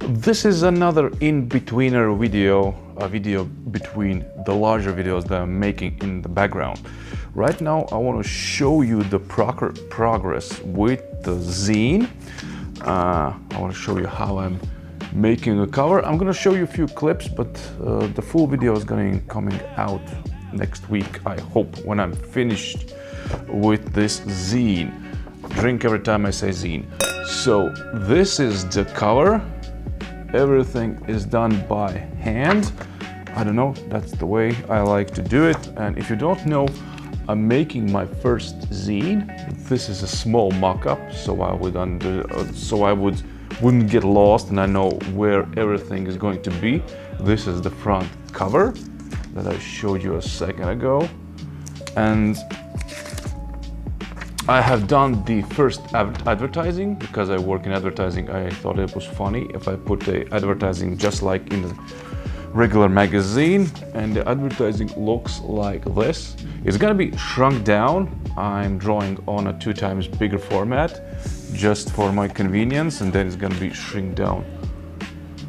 This is another in-betweener video, a video between the larger videos that I'm making in the background. Right now I want to show you the progress with the zine. I want to show you how I'm making a cover. I'm going to show you a few clips, but the full video is going to be coming out next week, I hope, when I'm finished with this zine. Drink every time I say zine. So this is the cover. Everything is done by hand. I don't know, that's the way I like to do it. And if you don't know, I'm making my first zine. This is a small mock-up, so I wouldn't get lost and I know where everything is going to be. This is the front cover that I showed you a second ago. And I have done the first advertising because I work in advertising. I thought it was funny if I put the advertising just like in the regular magazine, and the advertising looks like this. It's gonna be shrunk down. I'm drawing on a 2 times bigger format just for my convenience, and then it's gonna be shrink down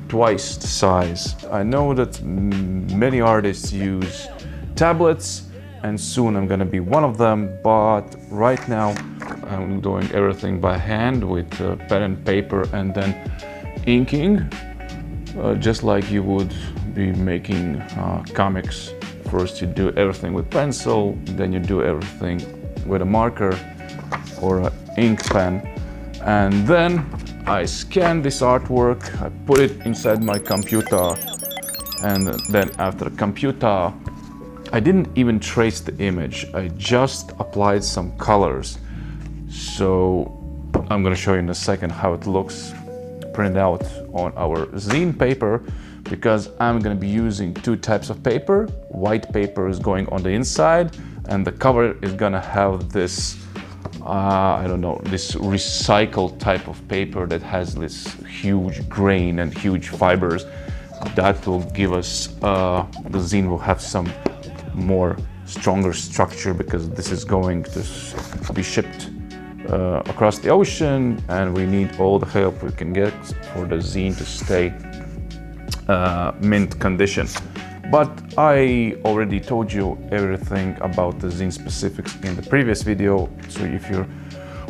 twice the size. I know that many artists use tablets, and soon I'm gonna be one of them, but right now I'm doing everything by hand with pen and paper and then inking, just like you would be making comics. First you do everything with pencil, then you do everything with a marker or an ink pen, and then I scan this artwork, I put it inside my computer, and then after computer I didn't even trace the image, I just applied some colors. So I'm gonna show you in a second how it looks printed out on our zine paper, because I'm gonna be using 2 types of paper. White paper is going on the inside, and the cover is gonna have this, I don't know, this recycled type of paper that has this huge grain and huge fibers. That will give us, the zine will have some more stronger structure, because this is going to be shipped across the ocean, and we need all the help we can get for the zine to stay mint condition. But I already told you everything about the zine specifics in the previous video, so if you're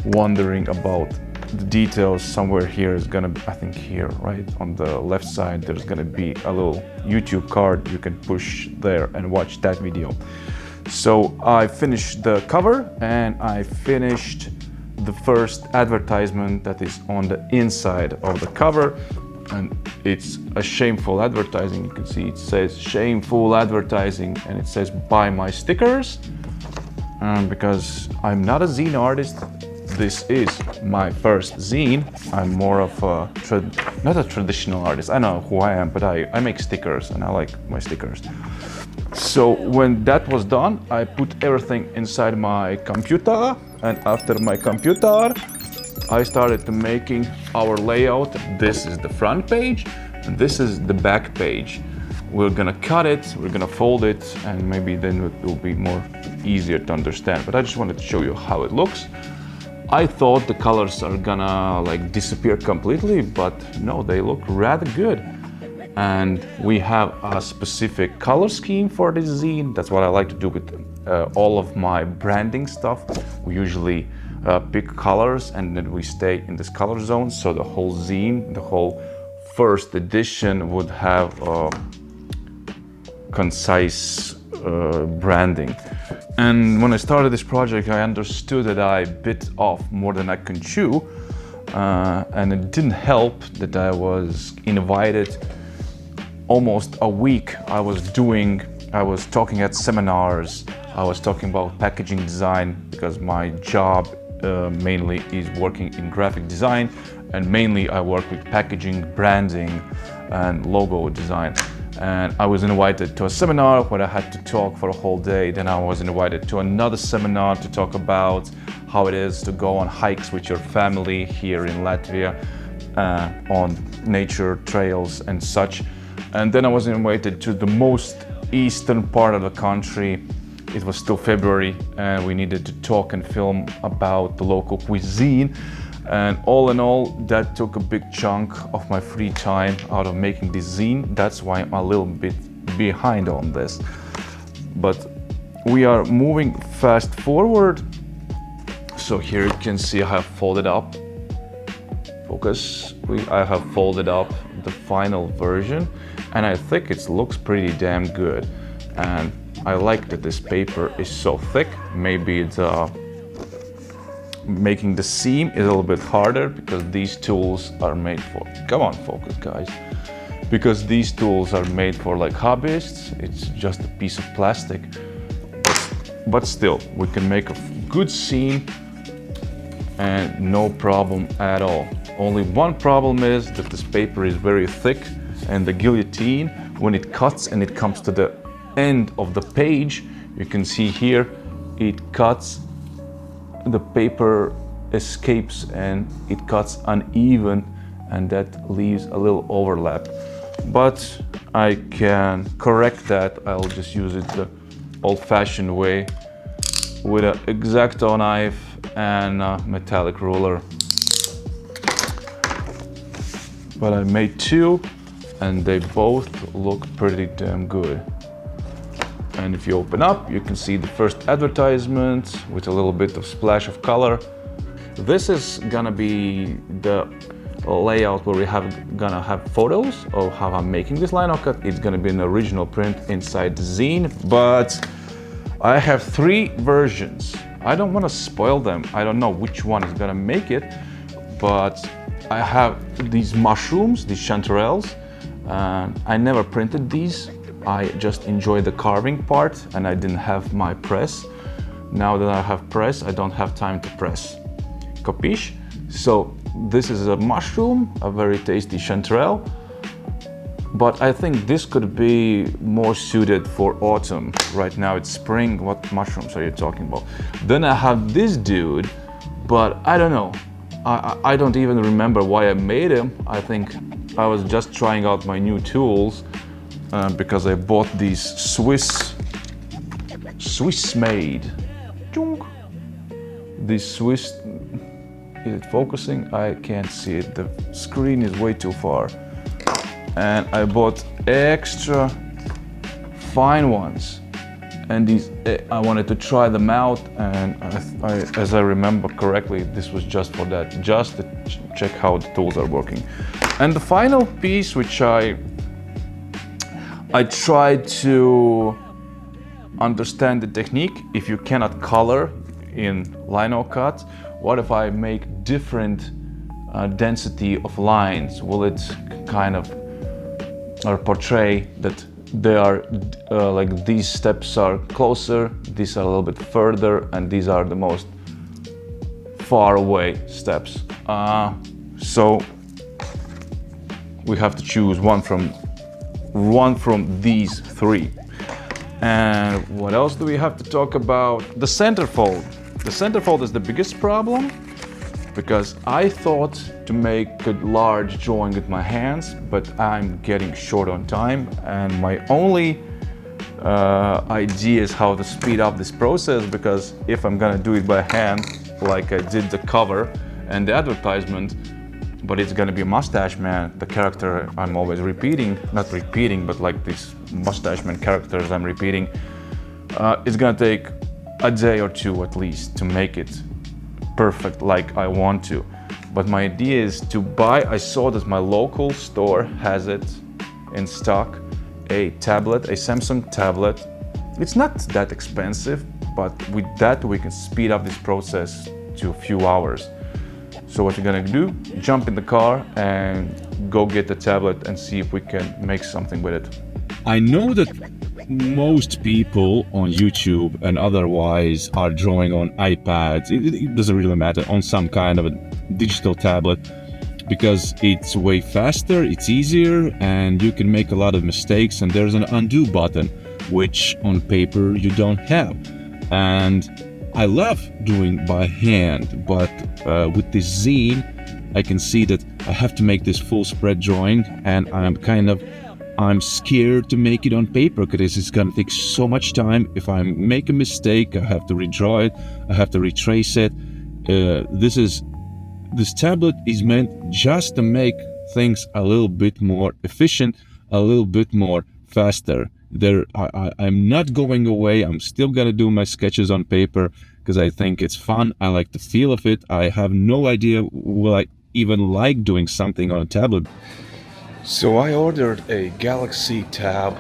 wondering about the details, somewhere here is gonna be, I think here, right on the left side, there's gonna be a little YouTube card you can push there and watch that video. So I finished the cover, and I finished the first advertisement that is on the inside of the cover, and it's a shameful advertising. You can see it says shameful advertising, and it says buy my stickers. Because I'm not a zine artist, this is my first zine. I'm more of a, not a traditional artist. I know who I am, but I make stickers and I like my stickers. So when that was done, I put everything inside my computer, and after my computer, I started to making our layout. This is the front page, and this is the back page. We're gonna cut it, we're gonna fold it, and maybe then it will be more easier to understand. But I just wanted to show you how it looks. I thought the colors are gonna like disappear completely, but no, they look rather good. And we have a specific color scheme for this zine. That's what I like to do with all of my branding stuff. We usually pick colors and then we stay in this color zone. So the whole zine, the whole first edition would have concise branding. And when I started this project, I understood that I bit off more than I can chew. And it didn't help that I was invited almost a week. I was talking at seminars, I was talking about packaging design, because my job mainly is working in graphic design, and mainly I work with packaging, branding, and logo design. And I was invited to a seminar where I had to talk for a whole day. Then I was invited to another seminar to talk about how it is to go on hikes with your family here in Latvia, on nature trails and such. And then I was invited to the most eastern part of the country. It was still February, and we needed to talk and film about the local cuisine. And all in all, that took a big chunk of my free time out of making this zine. That's why I'm a little bit behind on this. But we are moving fast forward. So here you can see I have folded up. Focus. I have folded up the final version, and I think it looks pretty damn good. And I like that this paper is so thick. Maybe it's making the seam is a little bit harder because these tools are made for, come on focus guys, because these tools are made for like hobbyists. It's just a piece of plastic, but still we can make a good seam and no problem at all. Only one problem is that this paper is very thick, and the guillotine, when it cuts and it comes to the end of the page, you can see here it cuts, the paper escapes and it cuts uneven, and that leaves a little overlap. But I can correct that. I'll just use it the old-fashioned way with an X-Acto knife and a metallic ruler. But I made two and they both look pretty damn good. And if you open up, you can see the first advertisement with a little bit of splash of color. This is gonna be the layout where we gonna have photos of how I'm making this linocut. It's gonna be an original print inside the zine, but I have 3 versions. I don't wanna spoil them. I don't know which one is gonna make it, but I have these mushrooms, these chanterelles. I never printed these. I just enjoy the carving part, and I didn't have my press. Now that I have press, I don't have time to press. Capiche? So this is a mushroom, a very tasty chanterelle, but I think this could be more suited for autumn. Right now it's spring. What mushrooms are you talking about? Then I have this dude, but I don't know. I don't even remember why I made him. I think I was just trying out my new tools. Because I bought these Swiss made. This Swiss, is it focusing? I can't see it. The screen is way too far. And I bought extra fine ones. And these, I wanted to try them out. And as I remember correctly, this was just for that, just to check how the tools are working. And the final piece, which I tried to understand the technique. If you cannot color in linocut, what if I make different density of lines? Will it kind of portray that they are like these steps are closer, these are a little bit further, and these are the most far away steps. So we have to choose one from these 3. And what else do we have to talk about? The centerfold. The centerfold is the biggest problem, because I thought to make a large drawing with my hands, but I'm getting short on time, and my only idea is how to speed up this process, because if I'm gonna do it by hand, like I did the cover and the advertisement, but it's gonna be a mustache man, the character I'm always repeating, not repeating, but like these mustache man characters I'm repeating, it's gonna take a day or 2 at least to make it perfect like I want to. But my idea is to buy, I saw that my local store has it in stock, a tablet, a Samsung tablet. It's not that expensive, but with that we can speed up this process to a few hours. So what you're gonna do, jump in the car and go get the tablet and see if we can make something with it. I know that most people on YouTube and otherwise are drawing on iPads. It doesn't really matter, on some kind of a digital tablet, because it's way faster, it's easier, and you can make a lot of mistakes, and there's an undo button, which on paper you don't have. And I love doing by hand, but with this zine, I can see that I have to make this full spread drawing, and I'm scared to make it on paper because it's gonna take so much time. If I make a mistake, I have to redraw it, I have to retrace it. This is this tablet is meant just to make things a little bit more efficient, a little bit more faster. I'm not going away. I'm still gonna do my sketches on paper because I think it's fun. I like the feel of it. I have no idea will I even like doing something on a tablet. So I ordered a Galaxy Tab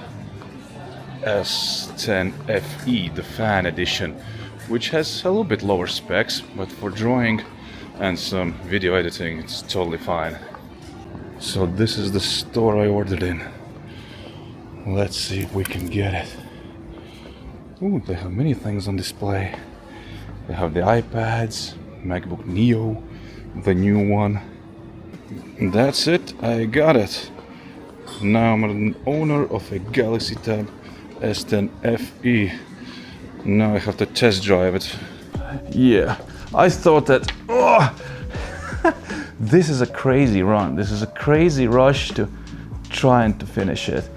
S10 FE, the fan edition, which has a little bit lower specs, but for drawing and some video editing it's totally fine. So this is the store I ordered in. Let's see if we can get it. Ooh, they have many things on display. They have the iPads, MacBook Neo, the new one. That's it, I got it. Now I'm an owner of a Galaxy Tab S10 FE. Now I have to test drive it. Yeah, I thought that this is a crazy run. This is a crazy rush to trying to finish it.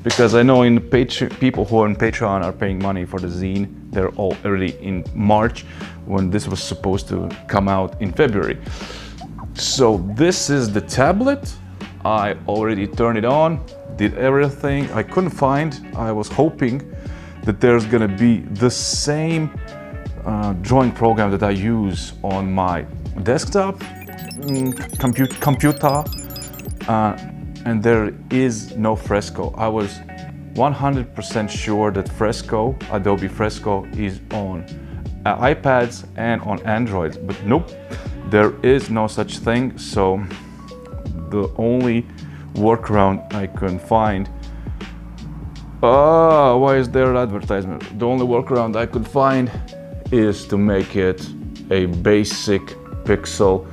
Because I know in people who are on Patreon are paying money for the zine. They're all already in March when this was supposed to come out in February. So this is the tablet. I already turned it on, did everything. I couldn't find, I was hoping that there's gonna be the same drawing program that I use on my desktop computer, and there is no Fresco. I was 100% sure that Fresco, Adobe Fresco, is on iPads and on Androids, but nope, there is no such thing. So the only workaround I can find, why is there an advertisement? The only workaround I could find is to make it a basic pixel,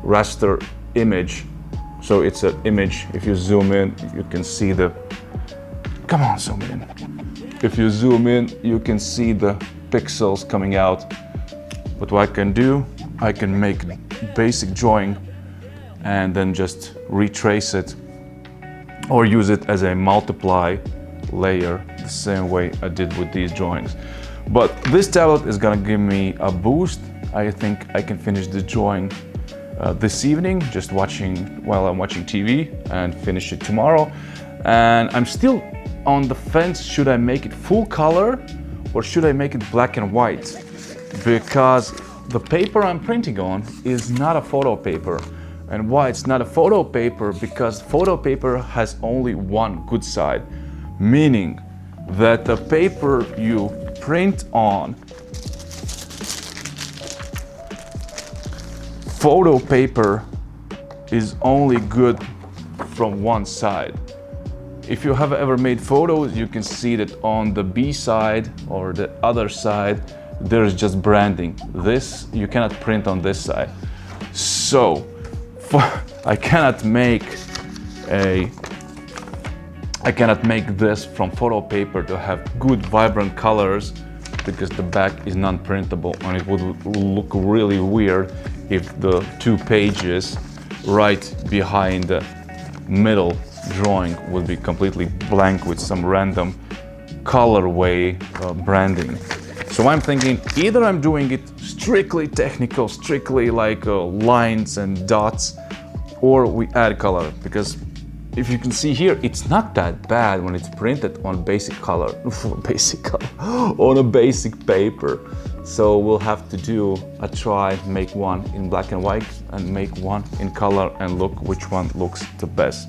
raster image. So it's an image. If you zoom in, you can see the, come on, zoom in. If you zoom in, you can see the pixels coming out. But what I can do, I can make basic drawing and then just retrace it or use it as a multiply layer the same way I did with these drawings. But this tablet is gonna give me a boost. I think I can finish the drawing this evening, just watching while I'm watching TV, and finish it tomorrow. And I'm still on the fence, should I make it full color or should I make it black and white? Because the paper I'm printing on is not a photo paper. And why it's not a photo paper? Because photo paper has only one good side, meaning that the paper you print on, photo paper is only good from one side. If you have ever made photos, you can see that on the B side or the other side, there's just branding. This, you cannot print on this side. So, I cannot make this from photo paper to have good vibrant colors, because the back is non-printable and it would look really weird if the two pages right behind the middle drawing would be completely blank with some random colorway branding. So I'm thinking either I'm doing it strictly technical, strictly like lines and dots, or we add color, because if you can see here, it's not that bad when it's printed on basic color, on a basic paper. So we'll have to do a try, make one in black and white and make one in color and look which one looks the best.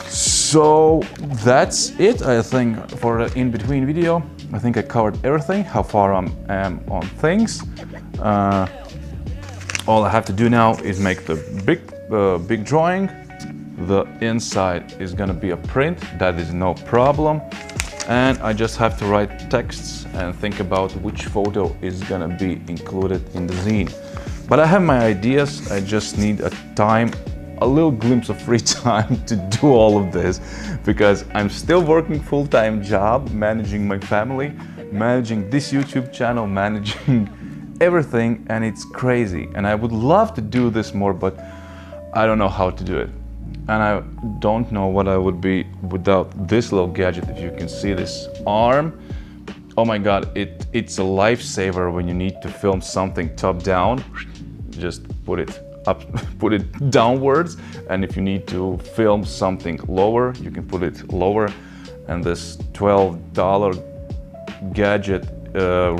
So that's it, I think, for the in-between video. I think I covered everything, how far I am on things. All I have to do now is make the big drawing. The inside is gonna be a print, that is no problem. And I just have to write texts and think about which photo is gonna be included in the zine. But I have my ideas, I just need a little glimpse of free time to do all of this, because I'm still working full-time job, managing my family, managing this YouTube channel, managing everything, and it's crazy. And I would love to do this more, but I don't know how to do it. And I don't know what I would be without this little gadget. If you can see this arm, oh my god, it's a lifesaver when you need to film something top down. Just put it up, put it downwards, and if you need to film something lower, you can put it lower. And this $12 gadget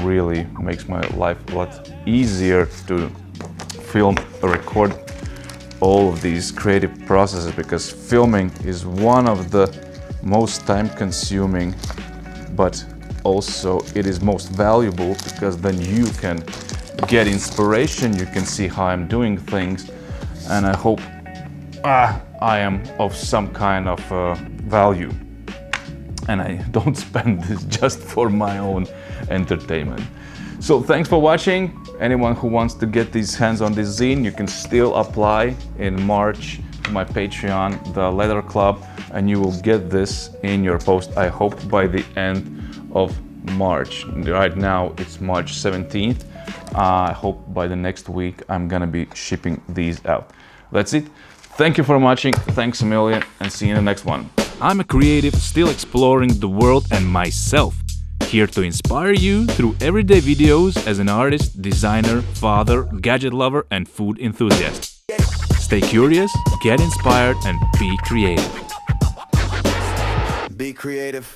really makes my life a lot easier to film or record all of these creative processes, because filming is one of the most time-consuming, but also it is most valuable, because then you can get inspiration, you can see how I'm doing things, and I hope I am of some kind of value, and I don't spend this just for my own entertainment. So thanks for watching. Anyone who wants to get these hands on this zine, you can still apply in March to my Patreon, the Leather Club, and you will get this in your post, I hope, by the end of March. Right now it's March 17th. I hope by the next week I'm gonna be shipping these out. That's it. Thank you for watching. Thanks a million, and see you in the next one. I'm a creative still exploring the world and myself. Here to inspire you through everyday videos as an artist, designer, father, gadget lover, and food enthusiast. Stay curious, get inspired, and be creative. Be creative.